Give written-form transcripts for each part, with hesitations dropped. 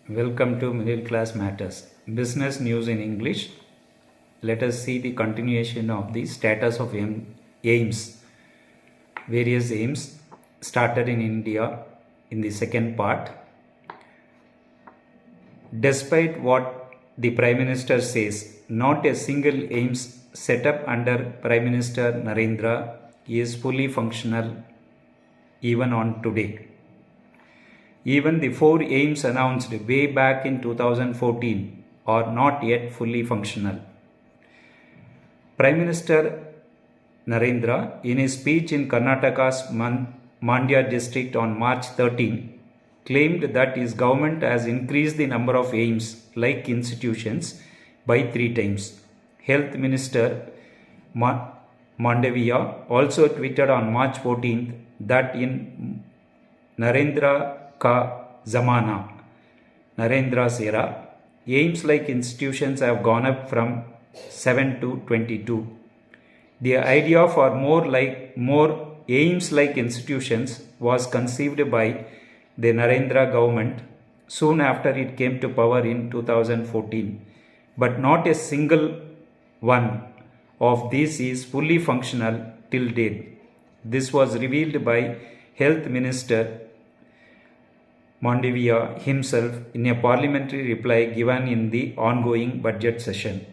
Welcome to Middle Class Matters. Business news in English. Let us see the continuation of the status of AIIMS. Various AIIMS started in India in the second part. Despite what the Prime Minister says, not a single AIIMS set up under Prime Minister Narendra is fully functional even on today. Even the 4 AIIMS announced way back in 2014 are not yet fully functional. Prime Minister Narendra, in his speech in Karnataka's Mandya district on March 13, claimed that his government has increased the number of AIIMS-like institutions by 3 times. Health Minister Mandavia also tweeted on March 14th that in Narendra Ka Zamana, Narendra's era, AIIMS-like institutions have gone up from 7 to 22. The idea for more AIIMS-like institutions was conceived by the Narendra government soon after it came to power in 2014, but not a single one of these is fully functional till date. This was revealed by Health Minister Mandavia himself in a parliamentary reply given in the ongoing budget session.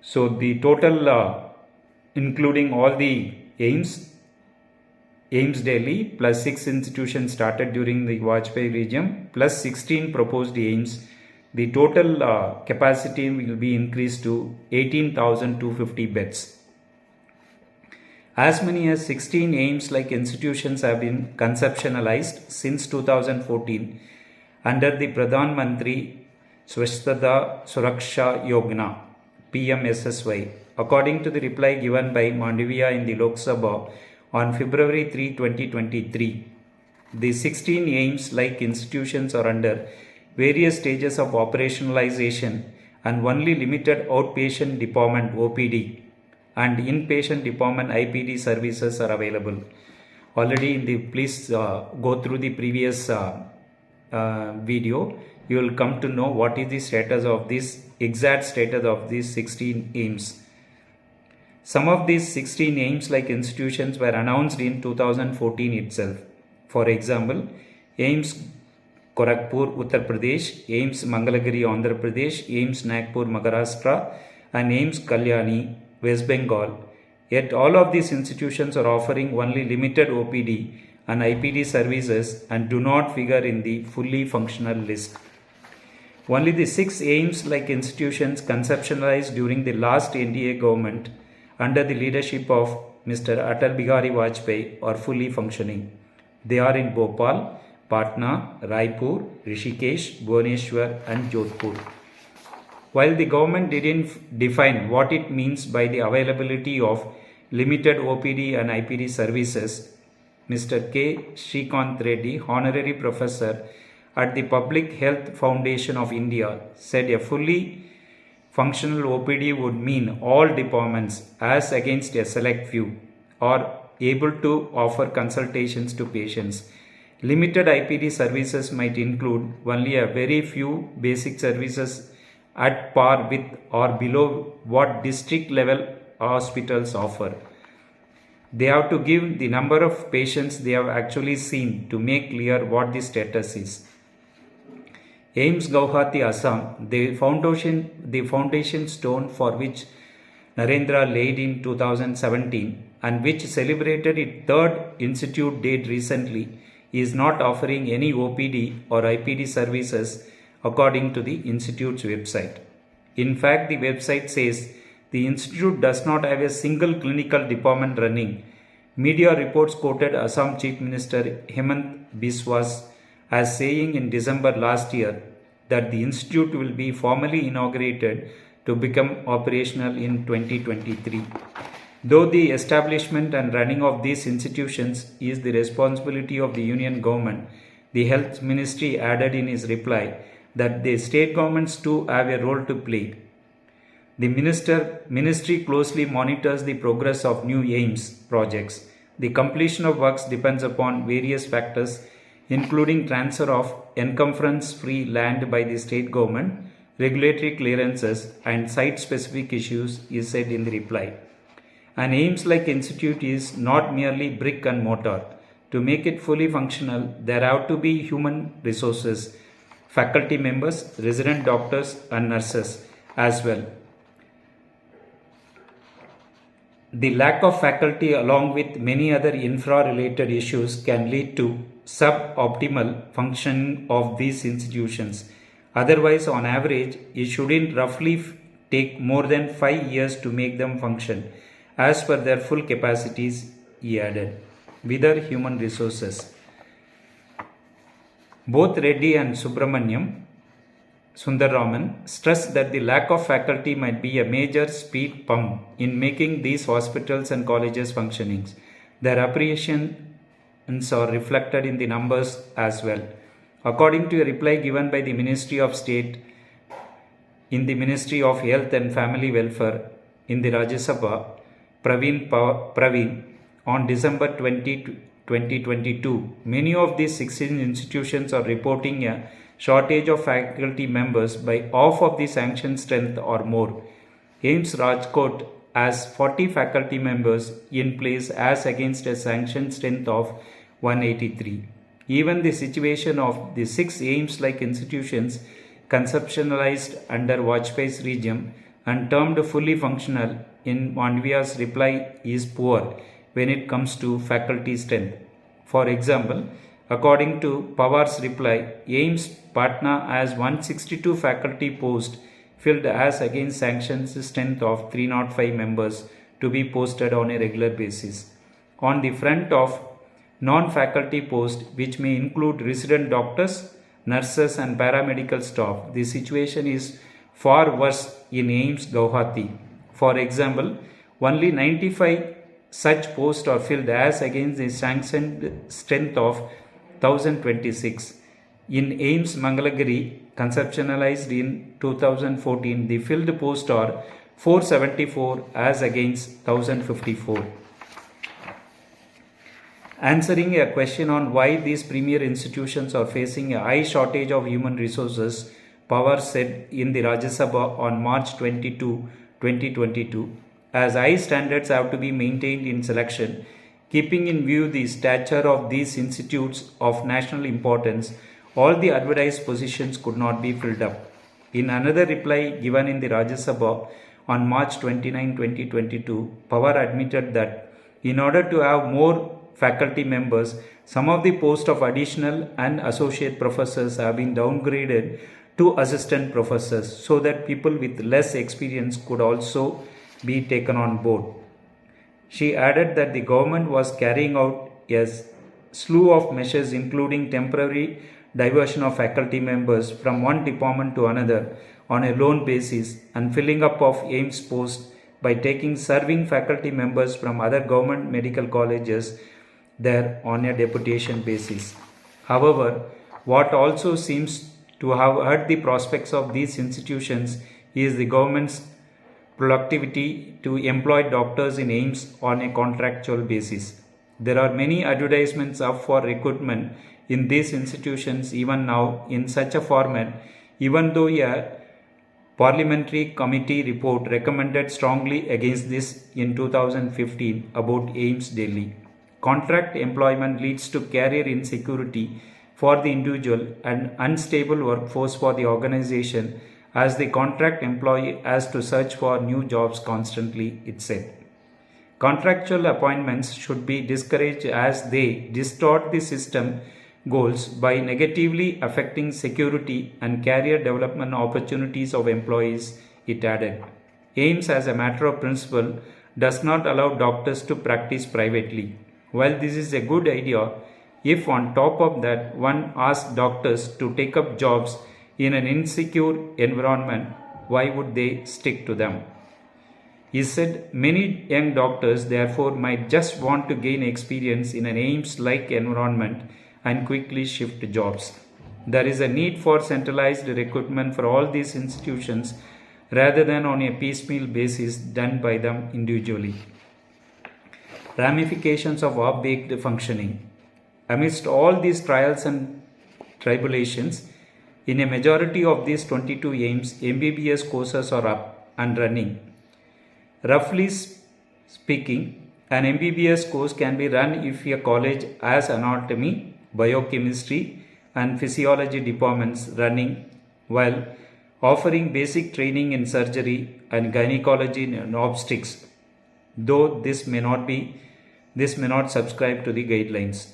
So the total, including all the AIIMS Delhi plus 6 institutions started during the Vajpayee regime plus 16 proposed AIIMS, the total capacity will be increased to 18,250 beds. As many as 16 AIIMS-like institutions have been conceptualized since 2014 under the Pradhan Mantri Swasthata Suraksha Yojana PMSSY, according to the reply given by Mandavia in the Lok Sabha on February 3, 2023. The 16 AIIMS-like institutions are under various stages of operationalization and only limited outpatient department OPD and inpatient department IPD services are available. Already please go through the previous video. You will come to know what is the status of this, exact status of these 16 AIIMS. Some of these 16 AIIMS-like institutions were announced in 2014 itself. For example, AIIMS Gorakhpur, Uttar Pradesh, AIIMS Mangalagiri, Andhra Pradesh, AIIMS Nagpur, Maharashtra, and AIIMS Kalyani, West Bengal. Yet all of these institutions are offering only limited OPD and IPD services and do not figure in the fully functional list. Only the 6 AIIMS-like institutions conceptualized during the last NDA government under the leadership of Mr. Atal Bihari Vajpayee are fully functioning. They are in Bhopal, Patna, Raipur, Rishikesh, Bhubaneswar and Jodhpur. While the government didn't define what it means by the availability of limited OPD and IPD services, Mr. K. Srikant Reddy, Honorary Professor at the Public Health Foundation of India, said a fully functional OPD would mean all departments, as against a select few, are able to offer consultations to patients. Limited IPD services might include only a very few basic services at par with or below what district level hospitals offer. They have to give the number of patients they have actually seen to make clear what the status is. AIIMS Guwahati, Assam, the foundation stone for which Narendra laid in 2017 and which celebrated its 3rd institute date recently, is not offering any OPD or IPD services according to the institute's website. In fact, the website says the institute does not have a single clinical department running. Media reports quoted Assam Chief Minister Hemant Biswas as saying in December last year that the institute will be formally inaugurated to become operational in 2023. Though the establishment and running of these institutions is the responsibility of the Union government, the Health Ministry added in his reply that the state governments too have a role to play. The ministry closely monitors the progress of new AIIMS projects. The completion of works depends upon various factors including transfer of encumbrance-free land by the state government, regulatory clearances, and site-specific issues, is said in the reply. An AIIMS-like institute is not merely brick and mortar. To make it fully functional, there have to be human resources, faculty members, resident doctors, and nurses as well. The lack of faculty, along with many other infra-related issues, can lead to suboptimal functioning of these institutions. Otherwise, on average, it shouldn't roughly take more than 5 years to make them function as per their full capacities, he added. With human resources, both Reddy and Sundararaman stressed that the lack of faculty might be a major speed bump in making these hospitals and colleges functioning. Their appreciations are reflected in the numbers as well. According to a reply given by the Ministry of State in the Ministry of Health and Family Welfare in the Rajya Sabha, Praveen, on December 20, 2022, many of these 16 institutions are reporting a shortage of faculty members by half of the sanctioned strength or more. AIIMS Rajkot has 40 faculty members in place as against a sanctioned strength of 183. Even the situation of the 6 AIIMS-like institutions conceptualized under Vajpayee's regime and termed fully functional in Mandviya's reply is poor when it comes to faculty strength. For example, according to Pawar's reply, AIIMS Patna has 162 faculty posts filled as against sanctions strength of 305 members to be posted on a regular basis. On the front of non-faculty posts, which may include resident doctors, nurses and paramedical staff, the situation is far worse in AIIMS Guwahati. For example, only 95 such posts are filled as against the sanctioned strength of 1026. In AIIMS Mangalagiri, conceptualized in 2014, the filled posts are 474 as against 1054. Answering a question on why these premier institutions are facing a high shortage of human resources, Pawar said in the Rajya Sabha on March 22, 2022, as high standards have to be maintained in selection, keeping in view the stature of these institutes of national importance, all the advertised positions could not be filled up. In another reply given in the Rajya Sabha on March 29, 2022, Pawar admitted that in order to have more faculty members, some of the posts of additional and associate professors have been downgraded to assistant professors so that people with less experience could also be taken on board. She added that the government was carrying out a slew of measures including temporary diversion of faculty members from one department to another on a loan basis and filling up of AIIMS posts by taking serving faculty members from other government medical colleges there on a deputation basis. However, what also seems to have hurt the prospects of these institutions is the government's productivity to employ doctors in AIIMS on a contractual basis. There are many advertisements up for recruitment in these institutions even now in such a format, even though a parliamentary committee report recommended strongly against this in 2015 about AIIMS Delhi. Contract employment leads to career insecurity for the individual and unstable workforce for the organization, as the contract employee has to search for new jobs constantly, it said. Contractual appointments should be discouraged as they distort the system goals by negatively affecting security and career development opportunities of employees, it added. AIIMS, as a matter of principle, does not allow doctors to practice privately. While this is a good idea, if on top of that one asks doctors to take up jobs in an insecure environment, why would they stick to them? He said many young doctors therefore might just want to gain experience in an AIIMS-like environment and quickly shift jobs. There is a need for centralized recruitment for all these institutions rather than on a piecemeal basis done by them individually. Ramifications of half-baked functioning. Amidst all these trials and tribulations, in a majority of these 22 AIIMS, MBBS courses are up and running. Roughly speaking, an MBBS course can be run if a college has anatomy, biochemistry, and physiology departments running, while offering basic training in surgery and gynecology and obstetrics, though this may not subscribe to the guidelines.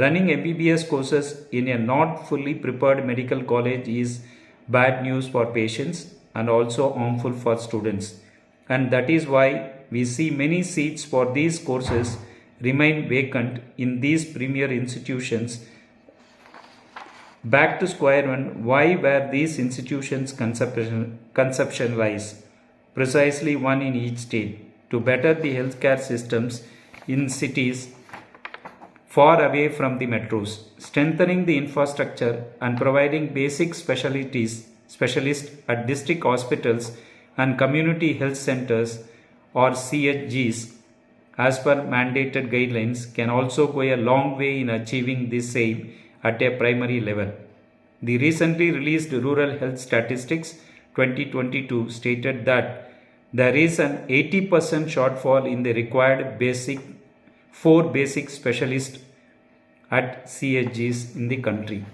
Running MBBS courses in a not fully prepared medical college is bad news for patients and also harmful for students. And that is why we see many seats for these courses remain vacant in these premier institutions. Back to square one, why were these institutions conceptualized? Precisely one in each state, to better the healthcare systems in cities far away from the metros, strengthening the infrastructure and providing basic specialists at district hospitals and community health centers or CHGs as per mandated guidelines can also go a long way in achieving this aim at a primary level. The recently released Rural Health Statistics 2022 stated that there is an 80% shortfall in the required four basic specialists at CHGs in the country.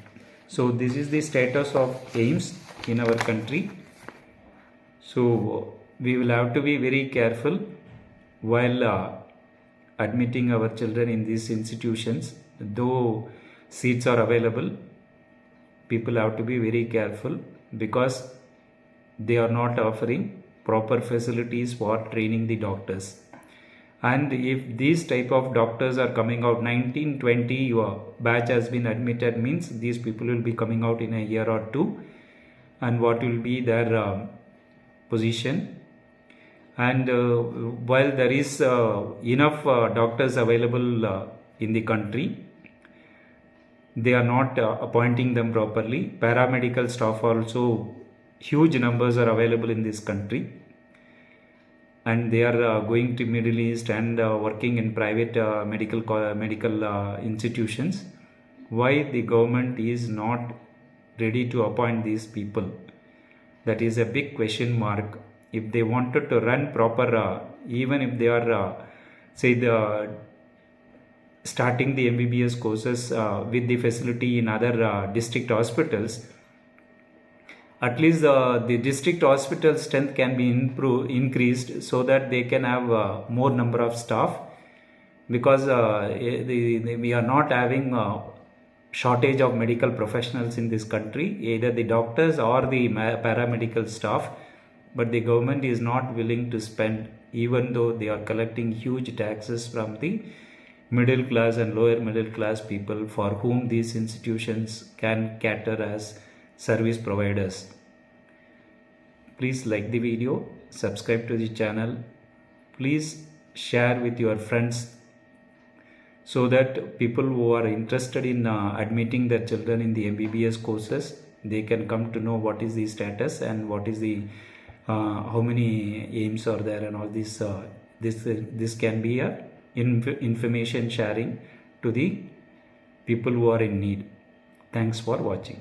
So this is the status of AIIMS in our country. So we will have to be very careful while admitting our children in these institutions. Though seats are available, people have to be very careful because they are not offering proper facilities for training the doctors. And if these type of doctors are coming out, 1920 your batch has been admitted, means these people will be coming out in a year or two, and what will be their position. And while there is enough doctors available in the country, they are not appointing them properly. Paramedical staff also, huge numbers are available in this country, and they are going to Middle East and working in private medical institutions. Why the government is not ready to appoint these people? That is a big question mark. If they wanted to run proper, even if they are starting the MBBS courses with the facility in other district hospitals, at least the district hospital strength can be increased so that they can have more number of staff, because we are not having shortage of medical professionals in this country, either the doctors or the paramedical staff, but the government is not willing to spend, even though they are collecting huge taxes from the middle class and lower middle class people for whom these institutions can cater as service providers. Please like the video, subscribe to the channel, please share with your friends so that people who are interested in admitting their children in the MBBS courses, they can come to know what is the status and what is the how many AIIMS are there, and all this. This can be a information sharing to the people who are in need. Thanks for watching.